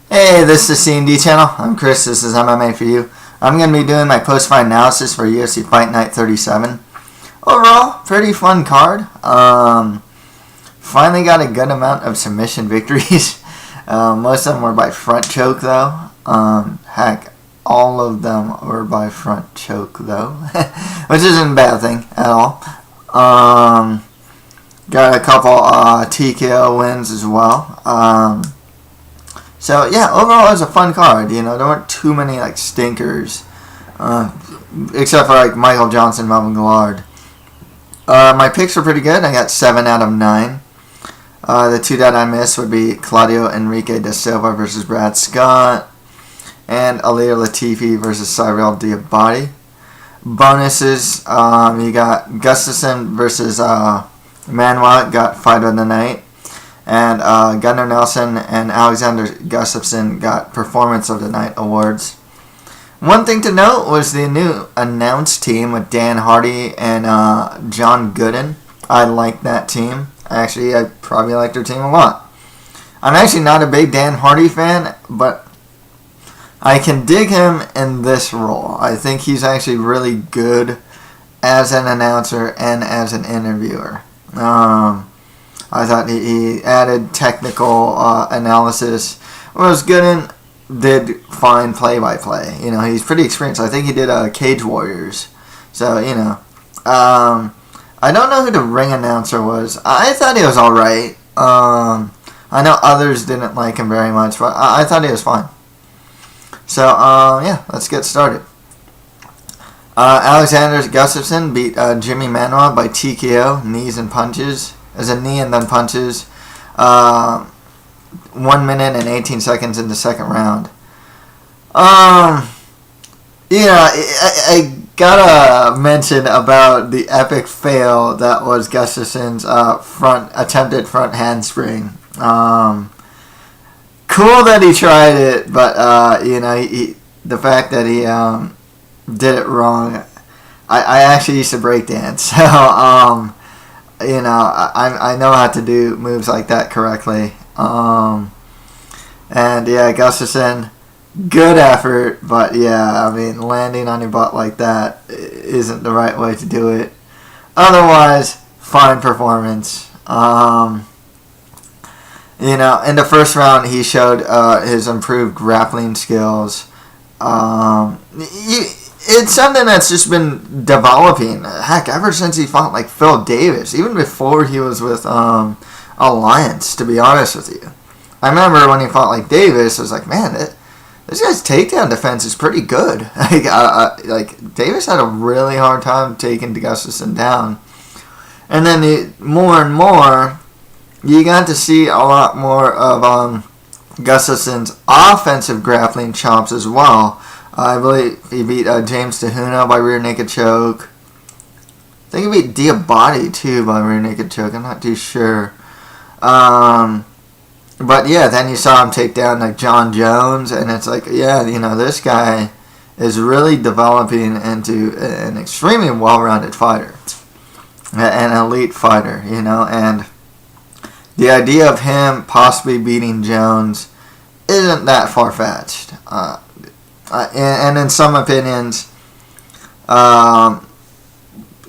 Hey, this is C&D channel. I'm Chris. This is MMA for you. I'm going to be doing my post-fight analysis for UFC Fight Night 37. Overall, pretty fun card. Finally got a good amount of submission victories. Most of them were by front choke though. Heck, all of them were by front choke though, which isn't a bad thing at all. Got a couple TKO wins as well. So yeah, overall it was a fun card. You know, there weren't too many like stinkers, except for like Michael Johnson, Melvin Gillard. My picks were pretty good. I got 7 out of 9. The two that I missed would be Claudio Enrique da Silva versus Brad Scott, and Alir Latifi versus Cyril Diabate. Bonuses, you got Gustafson versus Manuel, got Fight of the Night. And Gunnar Nelson and Alexander Gustafsson got Performance of the Night awards. One thing to note was the new announced team with Dan Hardy and John Gooden. I like that team. Actually, I probably like their team a lot. I'm actually not a big Dan Hardy fan, but I can dig him in this role. I think he's actually really good as an announcer and as an interviewer. I thought he added technical analysis. Was good and did fine play-by-play. You know, he's pretty experienced. I think he did Cage Warriors. So, you know. I don't know who the ring announcer was. I thought he was alright. I know others didn't like him very much, but I thought he was fine. So, yeah, let's get started. Alexander Gustafsson beat Jimmy Manuwa by TKO, knees and punches. As a knee and then punches. 1 minute and 18 seconds in the second round. Yeah, I gotta mention about the epic fail that was Gustafsson's attempted front handspring. Cool that he tried it, but you know, the fact that he did it wrong. I actually used to break dance, so you know, I know how to do moves like that correctly. And yeah, Gustafsson, good effort, but yeah, I mean, landing on your butt like that isn't the right way to do it. Otherwise, fine performance. You know, in the first round, he showed his improved grappling skills. It's something that's just been developing. Heck, ever since he fought like Phil Davis, even before he was with Alliance. To be honest with you, I remember when he fought like Davis, I was like, man, this guy's takedown defense is pretty good. Like Davis had a really hard time taking Gustafsson down, and then more and more, you got to see a lot more of Gustafsson's offensive grappling chops as well. I believe he beat James DeHuno by rear naked choke. I think he beat Diabate too by rear naked choke. I'm not too sure. But yeah, then you saw him take down like John Jones, and it's like, yeah, you know, this guy is really developing into an extremely well-rounded fighter, an elite fighter, you know, and the idea of him possibly beating Jones isn't that far-fetched. And in some opinions, a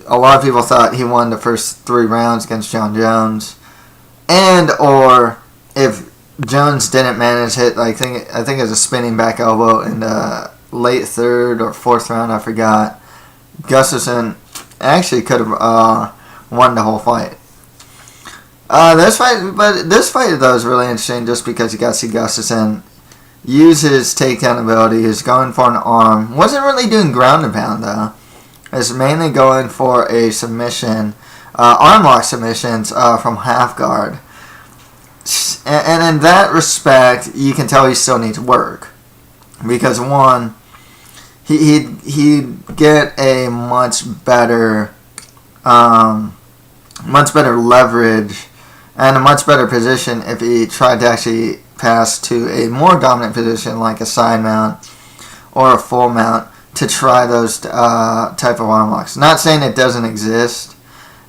lot of people thought he won the first 3 rounds against John Jones, and or if Jones didn't manage hit, I think it was a spinning back elbow in the late 3rd or 4th round, I forgot. Gustafsson actually could have won the whole fight. This fight though is really interesting just because you got to see Gustafsson use his takedown ability. He's going for an arm. Wasn't really doing ground and pound though. It's mainly going for a submission, arm lock submissions from half guard. And in that respect, you can tell he still needs work, because one, he'd get a much better leverage and a much better position if he tried to actually pass to a more dominant position like a side mount or a full mount to try those type of arm locks. Not saying it doesn't exist.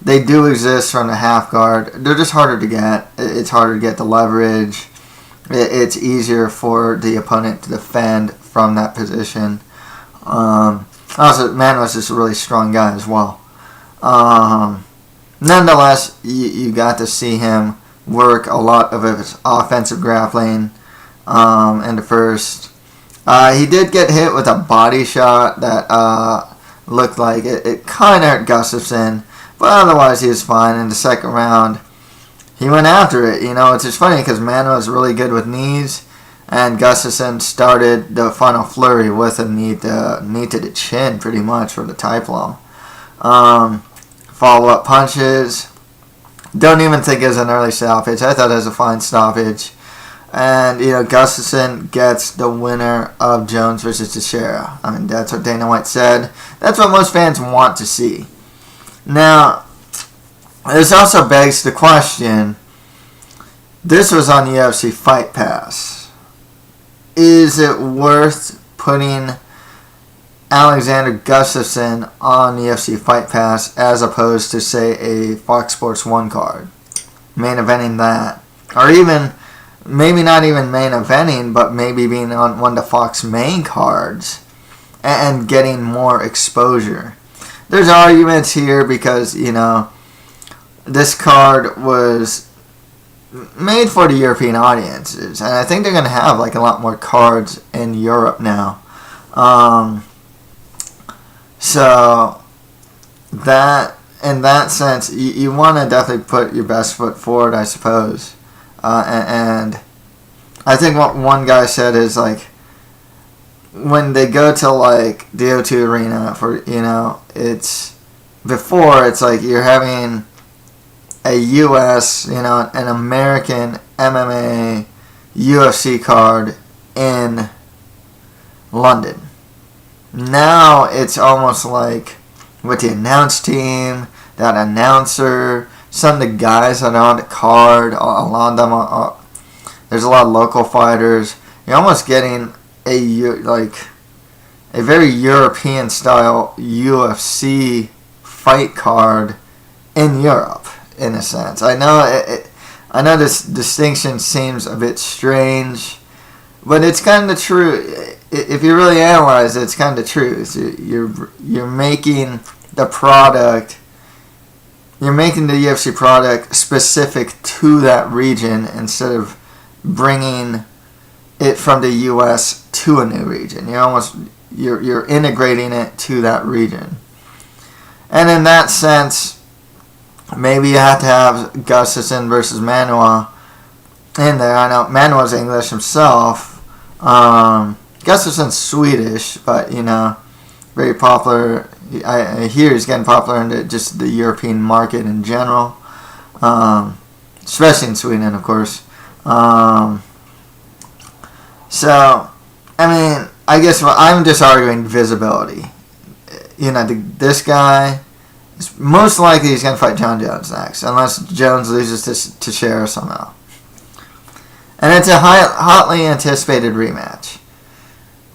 They do exist from the half guard. They're just harder to get. It's harder to get the leverage. it's easier for the opponent to defend from that position. Also, Manuel's just a really strong guy as well. Nonetheless, you got to see him work a lot of his offensive grappling in the first. He did get hit with a body shot that looked like it kind of hurt Gustafsson, but otherwise he was fine. In the second round, he went after it. It's just funny because Manuel is really good with knees, and Gustafsson started the final flurry with a knee to the chin pretty much for the tie blow. Follow-up punches. Don't even think it was an early stoppage. I thought it was a fine stoppage. And, Gustafsson gets the winner of Jones versus Teixeira. I mean, that's what Dana White said. That's what most fans want to see. Now, this also begs the question, this was on the UFC Fight Pass. Is it worth putting Alexander Gustafsson on the UFC Fight Pass as opposed to, say, a Fox Sports 1 card? Main eventing that. Or even, maybe not even main eventing, but maybe being on one of the Fox main cards and getting more exposure. There's arguments here because, this card was made for the European audiences, and I think they're going to have a lot more cards in Europe now. So that, in that sense, you want to definitely put your best foot forward, I suppose. And I think what one guy said is when they go to the O2 Arena for it's you're having a U.S. an American MMA UFC card in London. Now it's almost like with the announce team, that announcer, some of the guys that are on the card, a lot of them are, there's a lot of local fighters. You're almost getting a very European style UFC fight card in Europe, in a sense. I know this distinction seems a bit strange, but it's kind of true. If you really analyze it, it's kind of true. You're making the product, you're making the UFC product specific to that region instead of bringing it from the U.S. to a new region. You're integrating it to that region, and in that sense, maybe you have to have Gustafsson versus Manuel in there. I know Manuel's English himself. Gustafsson's Swedish, but very popular. I hear he's getting popular in just the European market in general, especially in Sweden, of course. So, I mean, I guess I'm just arguing visibility. This guy is most likely he's going to fight John Jones next, unless Jones loses to Teixeira somehow. And it's a hotly anticipated rematch.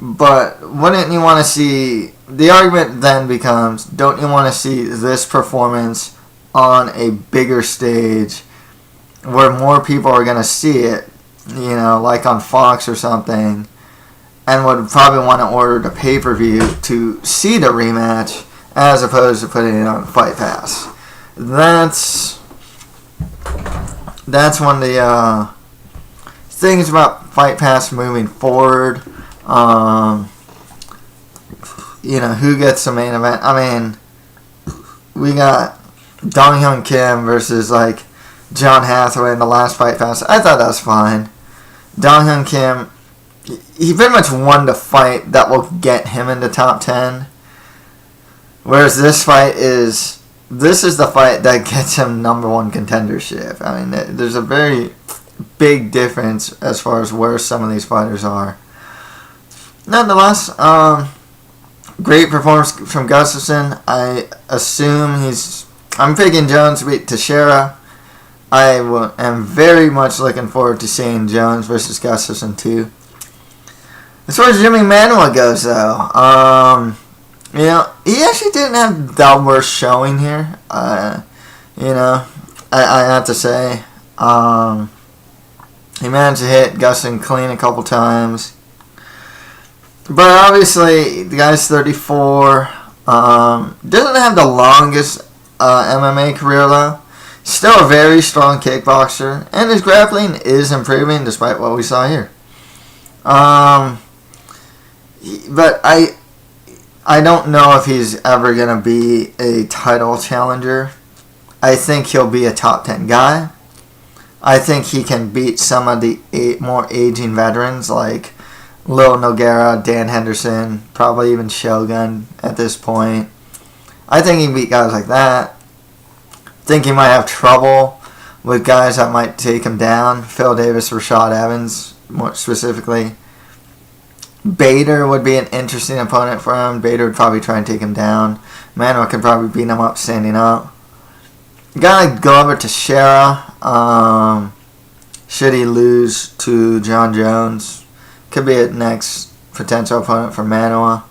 But wouldn't you want to see... The argument then becomes, don't you want to see this performance on a bigger stage where more people are going to see it, like on Fox or something, and would probably want to order the pay-per-view to see the rematch as opposed to putting it on Fight Pass? That's one of the things about Fight Pass moving forward. Who gets the main event? I mean, we got Dong Hyun Kim versus John Hathaway in the last Fight Pass. I thought that was fine. Dong Hyun Kim, he pretty much won the fight that will get him in the top 10. Whereas this is the fight that gets him number one contendership. I mean, there's a very big difference as far as where some of these fighters are. Nonetheless, great performance from Gustafsson. I assume I'm picking Jones to beat Teixeira. I am very much looking forward to seeing Jones versus Gustafsson too. As far as Jimmy Manuwa goes, though, he actually didn't have that worst showing here. I have to say, He managed to hit Gustin clean a couple times. But obviously, the guy's 34. Doesn't have the longest MMA career, though. Still a very strong kickboxer. And his grappling is improving despite what we saw here. But I don't know if he's ever going to be a title challenger. I think he'll be a top 10 guy. I think he can beat some of the more aging veterans like Lil Nogueira, Dan Henderson, probably even Shogun at this point. I think he can beat guys like that. I think he might have trouble with guys that might take him down. Phil Davis, Rashad Evans, more specifically. Bader would be an interesting opponent for him. Bader would probably try and take him down. Manuel could probably beat him up standing up. A guy like Glover Teixeira, should he lose to John Jones, could be a next potential opponent for Manuel.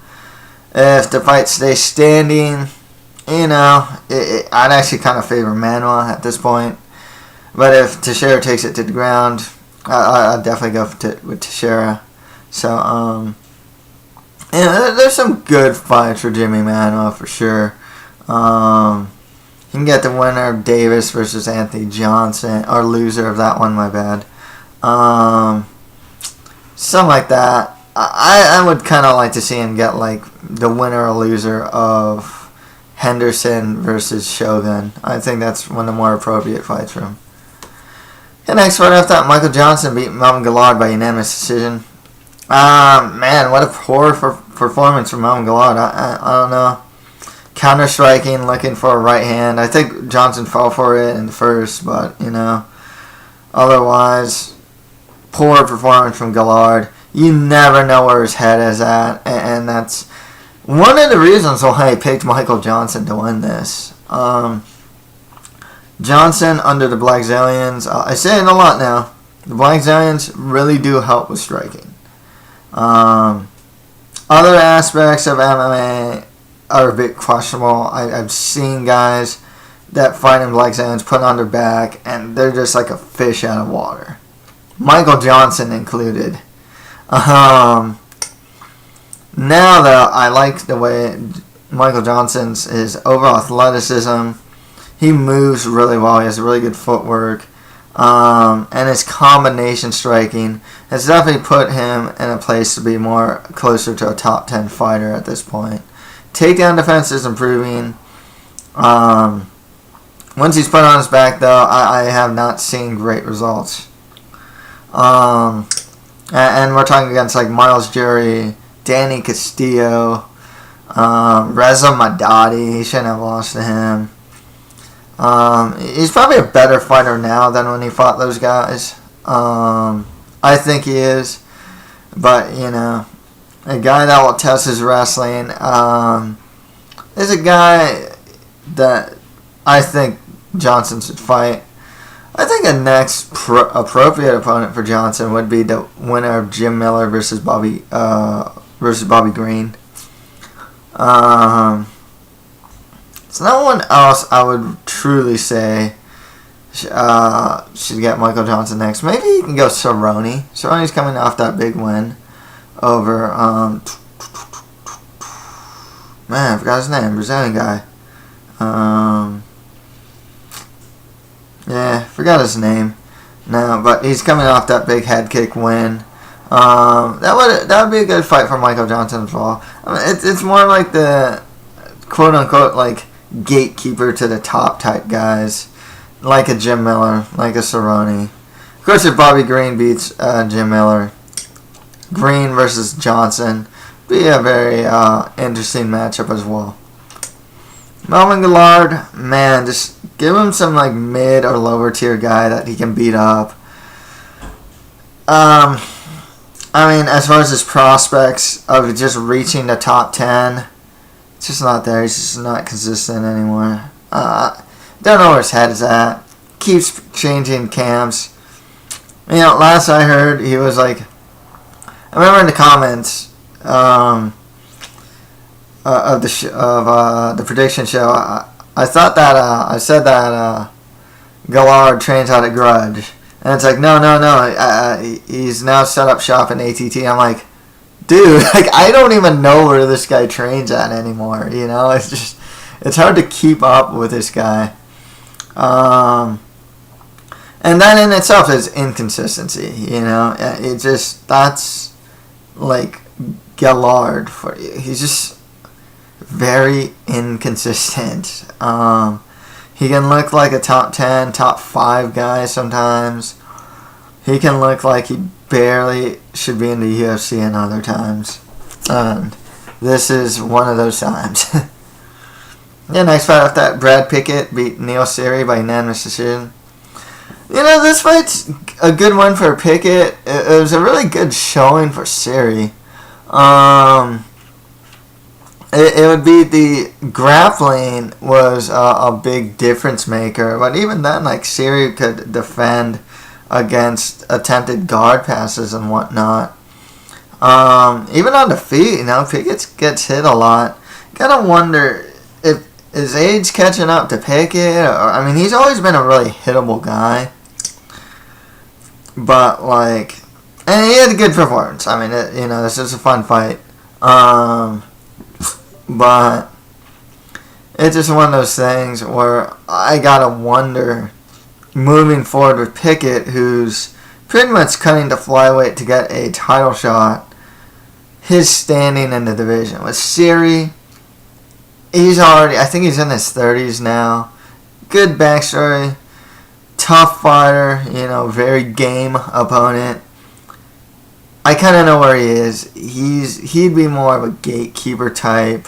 If the fight stays standing, I'd actually kind of favor Manuel at this point. But if Teixeira takes it to the ground, I'd definitely go with Teixeira. So, there's some good fights for Jimmy Manuel for sure. You can get the winner of Davis versus Anthony Johnson, or loser of that one, my bad. Something like that. I would kind of like to see him get like the winner or loser of Henderson versus Shogun. I think that's one of the more appropriate fights for him. The next fight after that, Michael Johnson beat Melvin Gillard by unanimous decision. Man, what a poor performance from Melvin Gillard. I don't know. Counter striking, looking for a right hand. I think Johnson fell for it in the first, but otherwise, poor performance from Gillard. You never know where his head is at, and that's one of the reasons why I picked Michael Johnson to win this. Johnson under the Black Zillions. I say it a lot now. The Black Zillions really do help with striking. Other aspects of MMA are a bit questionable. I've seen guys that fight in Black Zillions put on their back, and they're just like a fish out of water. Michael Johnson included. Now, though, I like the way Michael Johnson's his overall athleticism. He moves really well. He has really good footwork. And his combination striking has definitely put him in a place to be more closer to a top 10 fighter at this point. Takedown defense is improving. Once he's put on his back, though, I have not seen great results. And we're talking against like Miles Jury, Danny Castillo, Reza Madadi. He shouldn't have lost to him. He's probably a better fighter now than when he fought those guys. I think he is. But, a guy that will test his wrestling is a guy that I think Johnson should fight. I think a next appropriate opponent for Johnson would be the winner of Jim Miller versus Bobby Green. So no one else I would truly say should get Michael Johnson next. Maybe you can go Cerrone. Cerrone's coming off that big win over man, I forgot his name, Brazilian guy. Yeah, forgot his name. No, but he's coming off that big head kick win. That would be a good fight for Michael Johnson as well. I mean, it's more like the quote unquote like gatekeeper to the top type guys, like a Jim Miller, like a Cerrone. Of course, if Bobby Green beats Jim Miller, Green versus Johnson be a very interesting matchup as well. Melvin Gillard, man, just give him some like mid or lower tier guy that he can beat up. I mean, as far as his prospects of just reaching the top 10, it's just not there. He's just not consistent anymore. Don't know where his head is at. Keeps changing camps. Last I heard, he was like, I remember in the comments of the prediction show, I thought that I said that Gillard trains out of Grudge, And it's like, no. He's now set up shop in ATT. I'm like, dude, like, I don't even know where this guy trains at anymore. You know, it's hard to keep up with this guy. And that in itself is inconsistency, you know. That's like Gillard for you. He's just very inconsistent. He can look like a top 10, top 5 guy sometimes. He can look like he barely should be in the UFC in other times. And this is one of those times. Yeah, next fight off that, Brad Pickett beat Neil Siri by unanimous decision. You know, this fight's a good one for Pickett. It was a really good showing for Siri. It would be the grappling was a big difference maker, but even then, like, Siri could defend against attempted guard passes and whatnot. Even on the feet, you know, Pickett gets hit a lot. Gotta wonder if his age catching up to Pickett, or, I mean, he's always been a really hittable guy. But, like, and he had a good performance. I mean, you know, this is a fun fight. But it's just one of those things where I gotta wonder, moving forward with Pickett, who's pretty much cutting to flyweight to get a title shot, his standing in the division. With Siri, I think he's in his 30s now. Good backstory. Tough fighter, you know, very game opponent. I kind of know where he is. He'd be more of a gatekeeper type.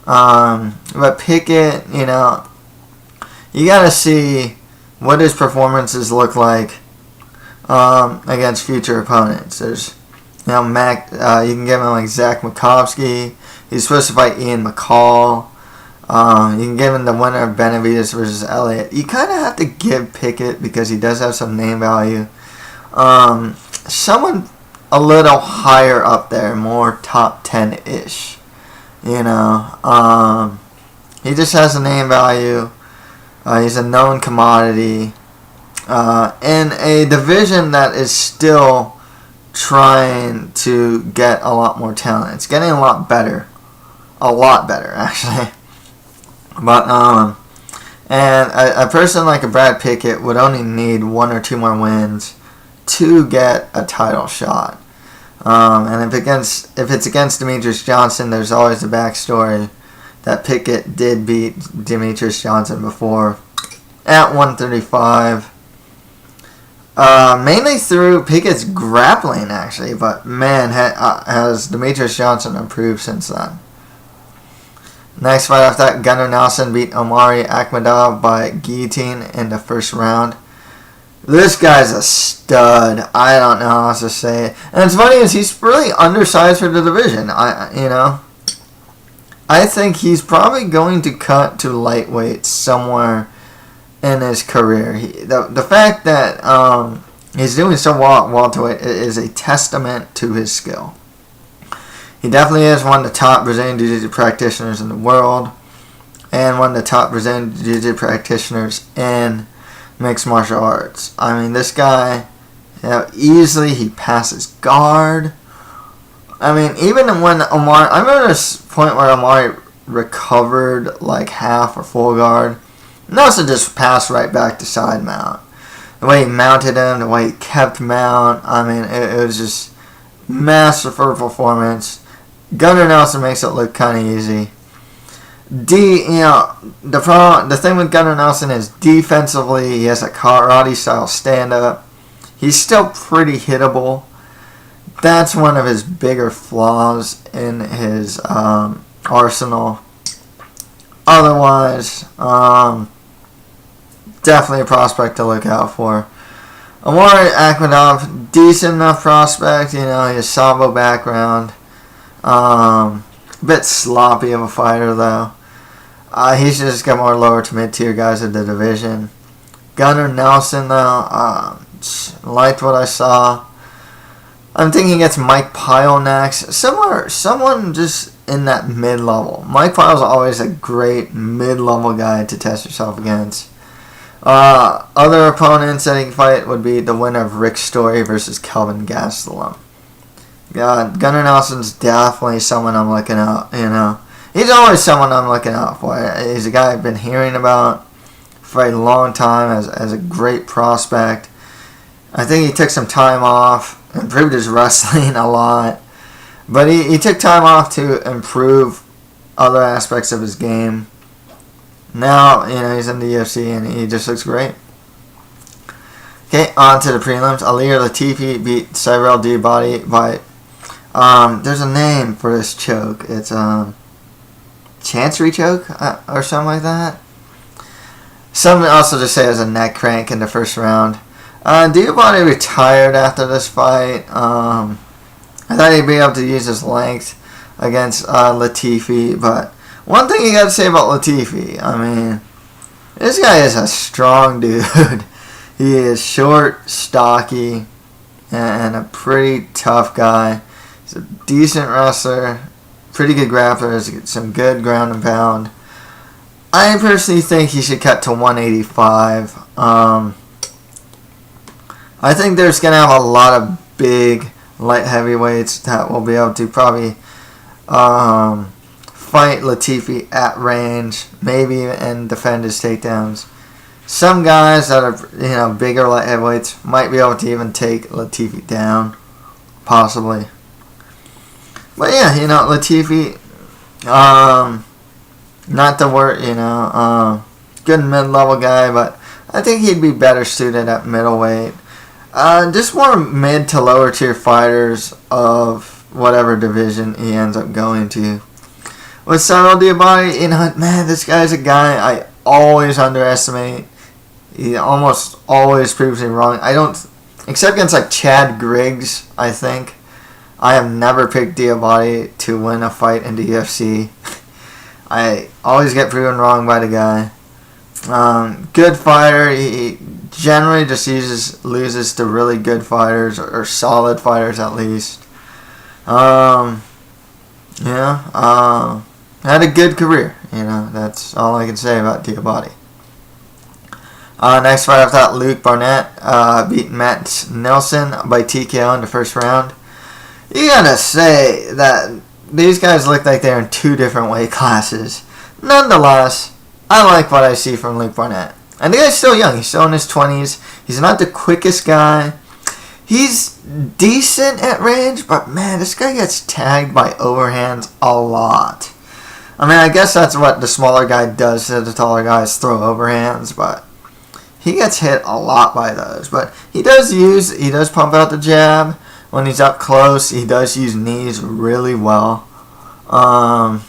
But Pickett, you know, you gotta see what his performances look like against future opponents. There's, you know, you can give him like Zach Makovsky. He's supposed to fight Ian McCall. You can give him the winner of Benavidez versus Elliott. You kind of have to give Pickett, because he does have some name value, someone a little higher up there, more top 10-ish. You know, he just has a name value. He's a known commodity in a division that is still trying to get a lot more talent. It's getting a lot better actually. But and a person like a Brad Pickett would only need 1 or 2 more wins to get a title shot. And if it's against Demetrius Johnson, there's always the backstory that Pickett did beat Demetrius Johnson before at 135. Mainly through Pickett's grappling, actually, but man, has Demetrius Johnson improved since then. Next fight off that, Gunnar Nelson beat Omari Akhmedov by guillotine in the first round. This guy's a stud. I don't know how else to say it. And it's funny is he's really undersized for the division. I think he's probably going to cut to lightweight somewhere in his career. The fact that he's doing so well at welterweight is a testament to his skill. He definitely is one of the top Brazilian Jiu-Jitsu practitioners in the world, and one of the top Brazilian Jiu-Jitsu practitioners in mixed martial arts. I mean, this guy, you know, easily he passes guard. I mean, even when I remember this point where Omari recovered like half or full guard, Nelson just passed right back to side mount. The way he mounted him, the way he kept mount, I mean, it was just masterful performance. Gunnar Nelson makes it look kind of easy. The thing with Gunnar Nelson is defensively, he has a karate style stand up. He's still pretty hittable. That's one of his bigger flaws in his arsenal. Otherwise, definitely a prospect to look out for. Omari Akhmedov, decent enough prospect, you know, he has Sambo background. A bit sloppy of a fighter though. He's just got more lower to mid-tier guys in the division. Gunnar Nelson though, liked what I saw. I'm thinking he gets Mike Pyle next. Someone just in that mid-level. Mike Pyle's always a great mid-level guy to test yourself against. Other opponents that he can fight would be the winner of Rick Story versus Kelvin Gastelum. Gunnar Nelson's definitely someone I'm looking out, He's always someone I'm looking out for. He's a guy I've been hearing about for a long time as a great prospect. I think he took some time off, improved his wrestling a lot. But he took time off to improve other aspects of his game. Now, he's in the UFC and he just looks great. Okay, on to the prelims. Alir Latifi beat Cyril Diabate by... there's a name for this choke. It's Chancery choke or something like that. Some also just say it was a neck crank in the first round. Diabate retired after this fight. I thought he'd be able to use his length against Latifi, but one thing you got to say about Latifi, I mean, this guy is a strong dude. He is short, stocky, and a pretty tough guy. He's a decent wrestler, pretty good grappler, has some good ground and pound. I personally think he should cut to 185. I think there's going to have a lot of big light heavyweights that will be able to probably fight Latifi at range, maybe, and defend his takedowns. Some guys that are bigger light heavyweights might be able to even take Latifi down, possibly. But yeah, Latifi, not the word, good mid-level guy, but I think he'd be better suited at middleweight. Just more mid to lower tier fighters of whatever division he ends up going to. With Cyril Diabate, man, this guy's a guy I always underestimate. He almost always proves me wrong. Except against like Chad Griggs, I think. I have never picked Diabate to win a fight in the UFC. I always get proven wrong by the guy. Good fighter. He generally just loses to really good fighters or solid fighters at least. Had a good career. That's all I can say about Diabate. Next fight, I've got Luke Barnett beat Matt Nelson by TKO in the first round. You gotta say that these guys look like they're in two different weight classes. Nonetheless, I like what I see from Luke Barnett. And the guy's still young. He's still in his 20s. He's not the quickest guy. He's decent at range, but man, this guy gets tagged by overhands a lot. I mean, I guess that's what the smaller guy does to the taller guys, throw overhands, but he gets hit a lot by those. But he does pump out the jab. When he's up close, he does use knees really well. I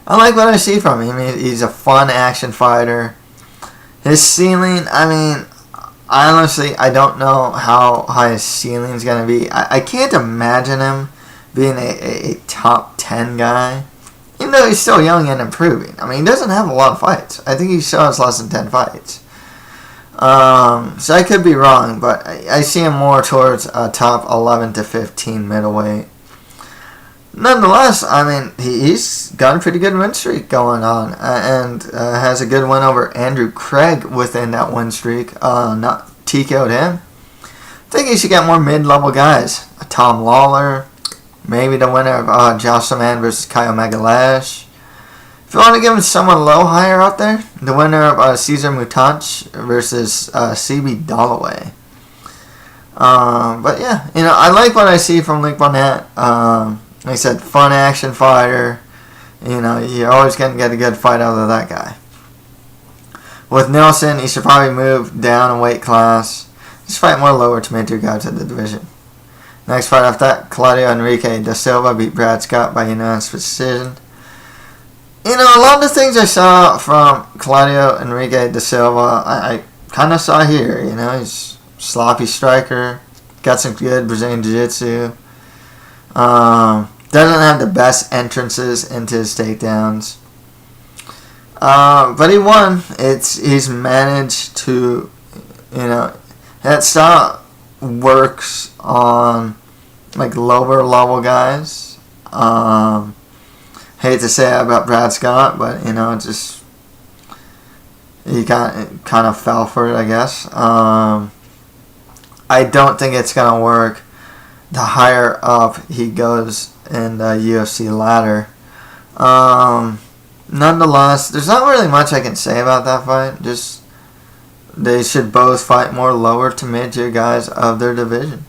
like what I see from him. I mean, he's a fun action fighter. His ceiling, I mean, honestly, I don't know how high his ceiling is going to be. I can't imagine him being a top 10 guy, even though he's still young and improving. I mean, he doesn't have a lot of fights. I think he still has less than 10 fights. So I could be wrong, but I see him more towards a top 11 to 15 middleweight. Nonetheless, I mean, he's got a pretty good win streak going on, and has a good win over Andrew Craig within that win streak. Not TKO'd him. I think he should get more mid-level guys. Tom Lawler, maybe the winner of Joshua Mann versus Kyle Magalash. If you want to give him someone higher up there, the winner of Cesar Mutanch versus CB Dalloway. But yeah, I like what I see from Luke Barnett. Like I said, fun action fighter. You're always going to get a good fight out of that guy. With Nelson, he should probably move down a weight class. Just fight more lower to mid-tier guys in the division. Next fight after that, Claudio Enrique da Silva beat Brad Scott by unanimous decision. A lot of the things I saw from Claudio Enrique da Silva, I kind of saw here. He's a sloppy striker, got some good Brazilian Jiu-Jitsu. Doesn't have the best entrances into his takedowns. But he won. He's managed to, that style works on like lower level guys. Hate to say that about Brad Scott, but he kind of fell for it, I guess. I don't think it's going to work the higher up he goes in the UFC ladder. Nonetheless, there's not really much I can say about that fight. Just they should both fight more lower to mid-tier guys of their division.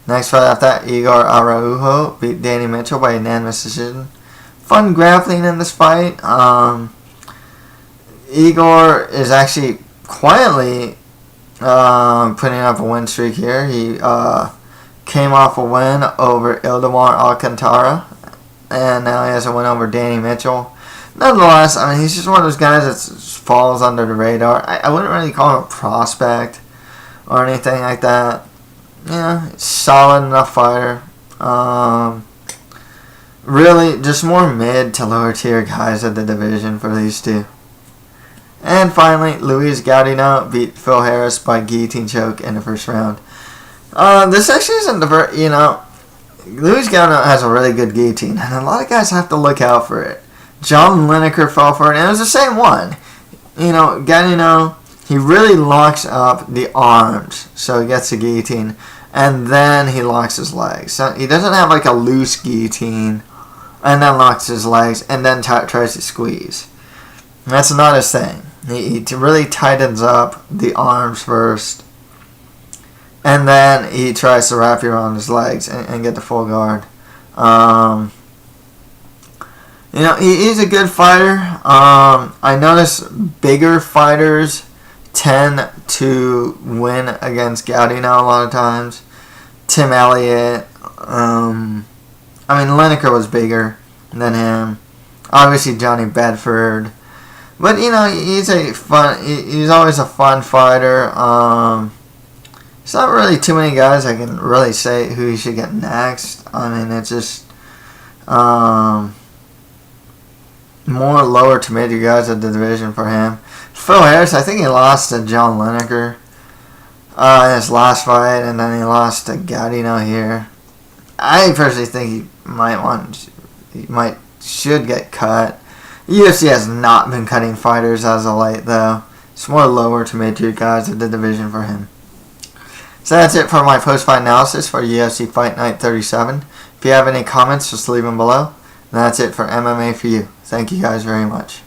Next fight after that, Igor Araujo beat Danny Mitchell by unanimous decision. Fun grappling in this fight. Igor is actually quietly putting up a win streak here. He came off a win over Ildemar Alcantara, and now he has a win over Danny Mitchell. Nonetheless, I mean, he's just one of those guys that falls under the radar. I wouldn't really call him a prospect or anything like that. Yeah, solid enough fighter. Really, just more mid to lower tier guys at the division for these two. And finally, Luis Gaudino beat Phil Harris by guillotine choke in the first round. This actually isn't the first, Luis Gaudino has a really good guillotine, and a lot of guys have to look out for it. John Lineker fell for it, and it was the same one. Gaudino, he really locks up the arms, so he gets the guillotine, and then he locks his legs. So he doesn't have like a loose guillotine, and then locks his legs, and then tries to squeeze. That's not his thing. He really tightens up the arms first, and then he tries to wrap you around his legs and get the full guard. He's a good fighter. I notice bigger fighters tend to win against Gaudino a lot of times. Tim Elliott. Lineker was bigger than him. Obviously, Johnny Bedford. But, he's always a fun fighter. There's not really too many guys I can really say who he should get next. It's just more lower to mid guys at the division for him. Phil Harris, I think he lost to John Lineker in his last fight, and then he lost to Gaudino here. I personally think he should get cut. The UFC has not been cutting fighters as of late, though. It's more lower to mid-tier guys at the division for him. So that's it for my post-fight analysis for UFC Fight Night 37. If you have any comments, just leave them below. And that's it for MMA for you. Thank you guys very much.